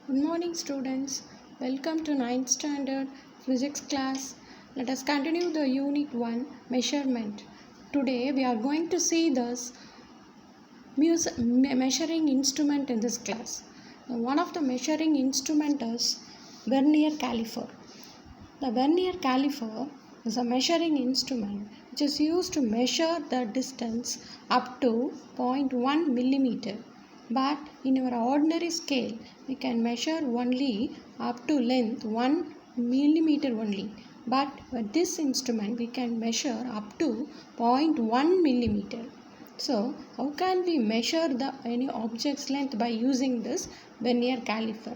Good morning, students. Welcome to 9th standard physics class. Let us continue the unit 1 measurement. Today we are going to see this measuring instrument in this class. One of the measuring instrument is vernier caliper. The vernier caliper is a measuring instrument which is used to measure the distance up to 0.1 millimeter. But in our ordinary scale, we can measure only up to length 1 millimeter only. But with this instrument, we can measure up to 0.1 millimeter. So, how can we measure any object's length by using this vernier caliper?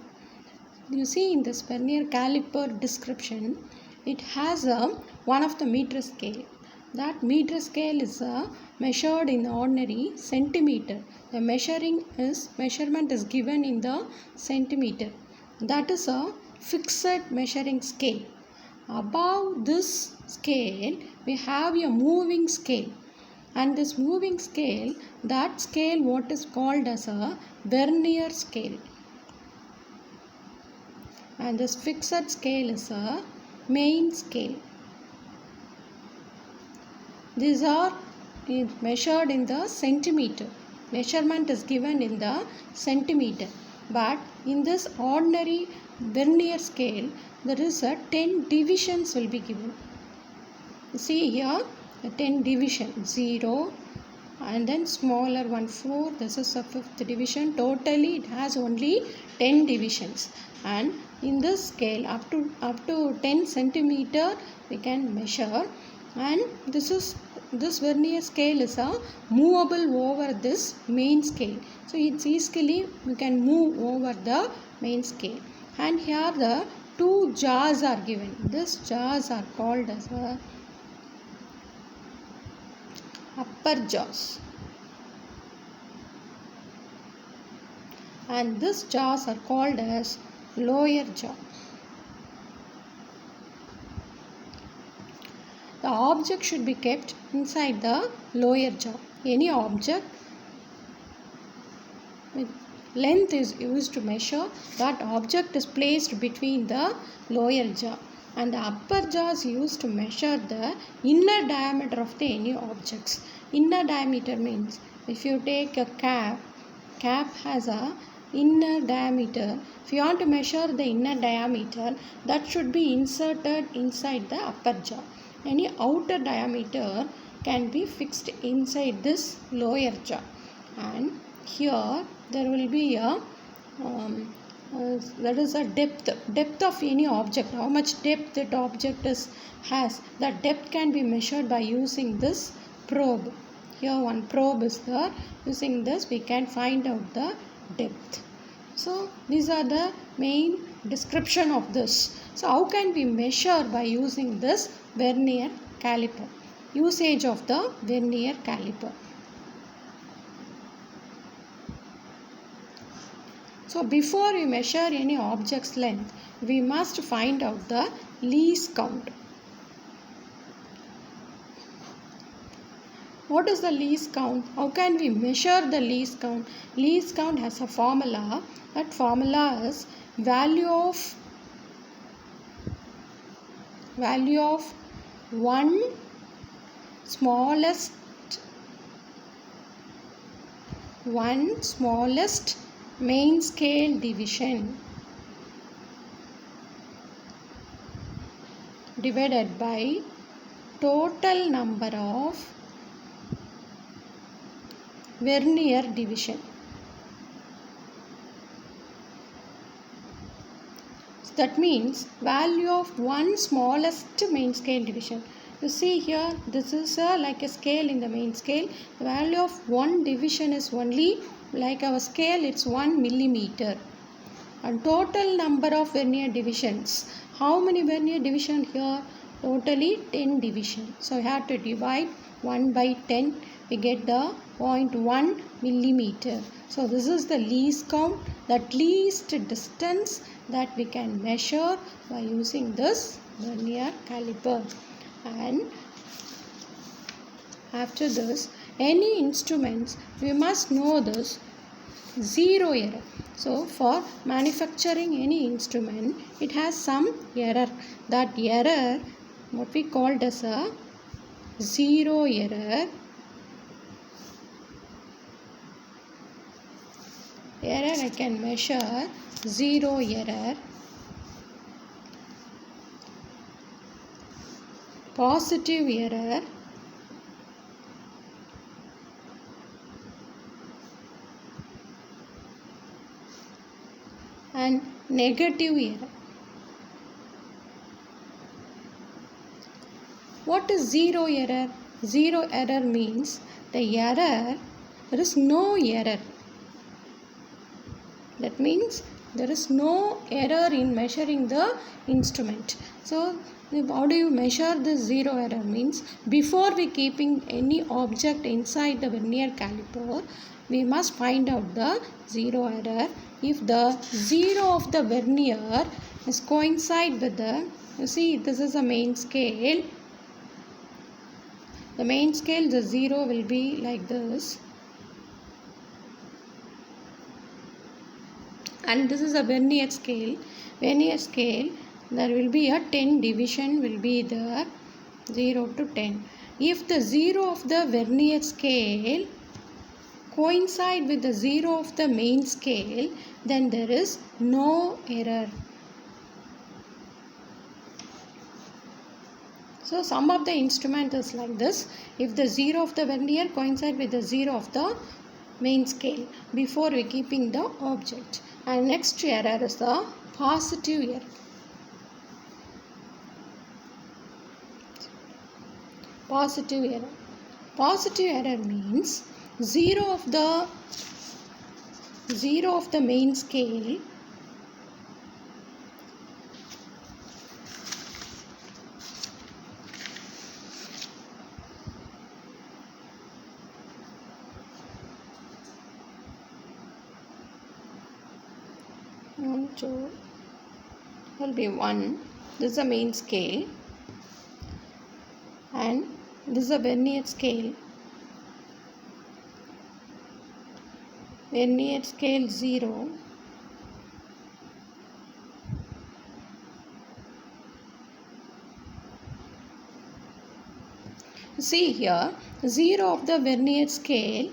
You see in this vernier caliper description, it has one of the meter scale. That meter scale is measured in ordinary centimeter. The measurement is given in the centimeter. That is a fixed measuring scale. Above this scale, we have a moving scale. And this moving scale, that scale what is called as a vernier scale. And this fixed scale is a main scale. These are measured in the centimeter. Measurement is given in the centimeter. But in this ordinary vernier scale, there is a 10 divisions will be given. See here, the 10 division, 0 and then smaller one 4. This is a 5th division. Totally it has only 10 divisions. And in this scale up to 10 centimeter we can measure, and this vernier scale is a movable over this main scale. So it's easily we can move over the main scale. And here the two jaws are given. These jaws are called as a upper jaws, and these jaws are called as lower jaw. The object should be kept inside the lower jaw. Any object with length is used to measure, that object is placed between the lower jaw, and the upper jaw is used to measure the inner diameter of any objects. Inner diameter means if you take a cap has a inner diameter. If you want to measure the inner diameter, that should be inserted inside the upper jaw. Any outer diameter can be fixed inside this lower jaw. And here there will be a that is a depth of any object. How much depth that object has. That depth can be measured by using this probe. Here one probe is there. Using this we can find out the depth. So these are the main description of this. So how can we measure by using this vernier caliper? Usage of the vernier caliper. So before we measure any object's length, we must find out the least count. What is the least count? How can we measure the least count? Least count has a formula. That formula is value of one smallest main scale division divided by total number of vernier division. So that means value of one smallest main scale division. You see here, this is like a scale in the main scale. The value of one division is only like our scale, it's 1 millimeter. And total number of vernier divisions. How many vernier division here? Totally 10 division. So we have to divide 1 by 10. We get the 0.1 millimeter. So this is the least count, that least distance that we can measure by using this vernier caliper. And after this, any instruments we must know this zero error. So for manufacturing any instrument, it has some error. That error, what we called as a zero error. Error I can measure zero error. Positive error. And negative error. What is zero error? Zero error means the error, there is no error. That means there is no error in measuring the instrument. So how do you measure this zero error? Means before we keeping any object inside the vernier caliper, we must find out the zero error. If the zero of the vernier is coincide with the, you see this is a main scale. The main scale, the zero will be like this. And this is a vernier scale. Vernier scale, there will be a 10 division will be there, 0 to 10. If the 0 of the vernier scale coincide with the 0 of the main scale, then there is no error. So some of the instrument is like this. If the 0 of the vernier coincide with the 0 of the main scale before we keeping the object. And next error is the positive error. Positive error. Positive error means 0 of the main scale will be 1. This is the main scale and this is a vernier scale. Vernier scale 0. See here, 0 of the vernier scale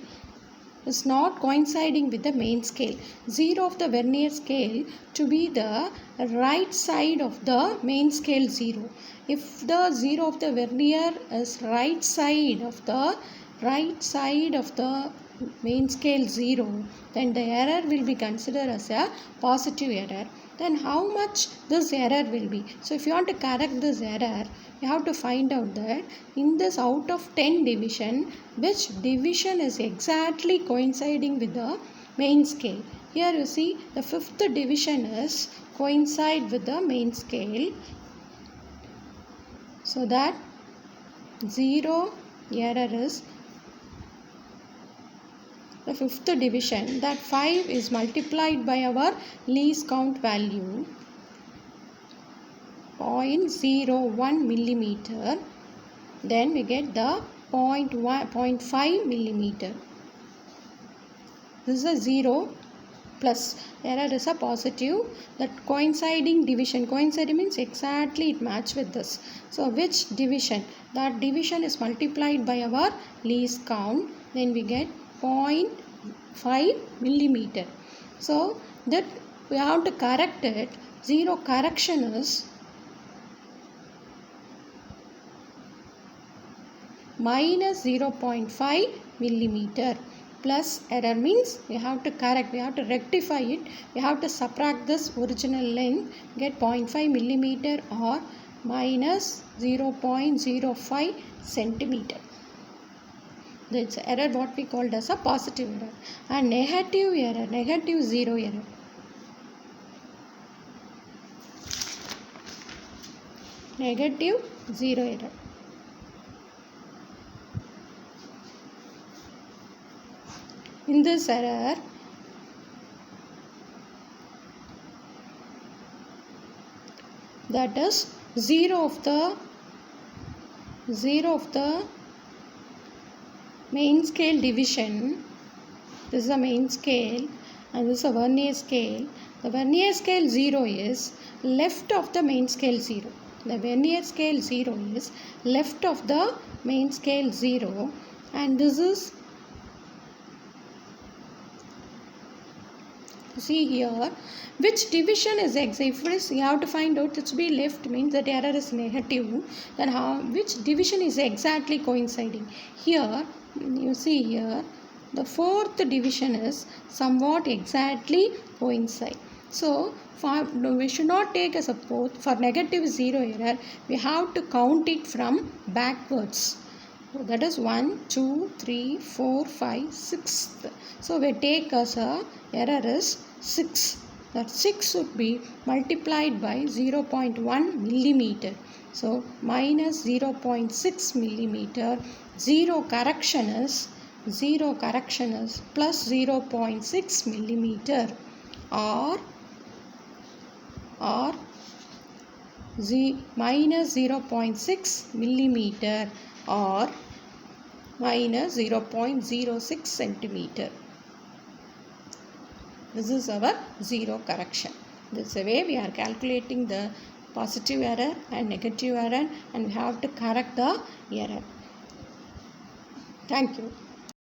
is not coinciding with the main scale. 0 of the vernier scale to be the right side of the main scale 0. If the 0 of the vernier is right side of the main scale 0, then the error will be considered as a positive error. Then how much this error will be? So if you want to correct this error, you have to find out that in this out of 10 division, which division is exactly coinciding with the main scale. Here you see the fifth division is coincide with the main scale. So that 0 error is the fifth division. That 5 is multiplied by our least count value 0.01 millimeter. Then we get the 0.5 millimeter. This is a 0 plus. Error is a positive. That coinciding division. Coinciding means exactly it match with this. So which division? That division is multiplied by our least count. Then we get 0.5 millimeter. So that we have to correct it. 0 correction is minus 0.5 millimeter. Plus error means we have to correct, we have to rectify it. We have to subtract this original length, get 0.5 millimeter or minus 0.05 centimeter. That's error what we called as a positive error. And negative error, negative 0 error. Negative 0 error. In this error, that is 0 of the main scale division. This is the main scale. and this is a vernier scale. The vernier scale 0 is left of the main scale 0. The vernier scale 0 is left of the main scale 0, and this is, see here, which division is exact. If it is, you have to find out, it should be left means that error is negative, then which division is exactly coinciding. Here you see here the fourth division is somewhat exactly coincide. So we should not take as a suppose for negative 0 error, we have to count it from backwards. So that is 1, 2, 3, 4, 5, 6th. So we take as a error is 6. That 6 should be multiplied by 0.1 millimeter. So minus 0.6 millimeter. 0 correction is plus 0.6 millimeter or minus 0.6 millimeter or minus 0.06 centimeter. This is our 0 correction. This is the way we are calculating the positive error and negative error, and we have to correct the error. Thank you.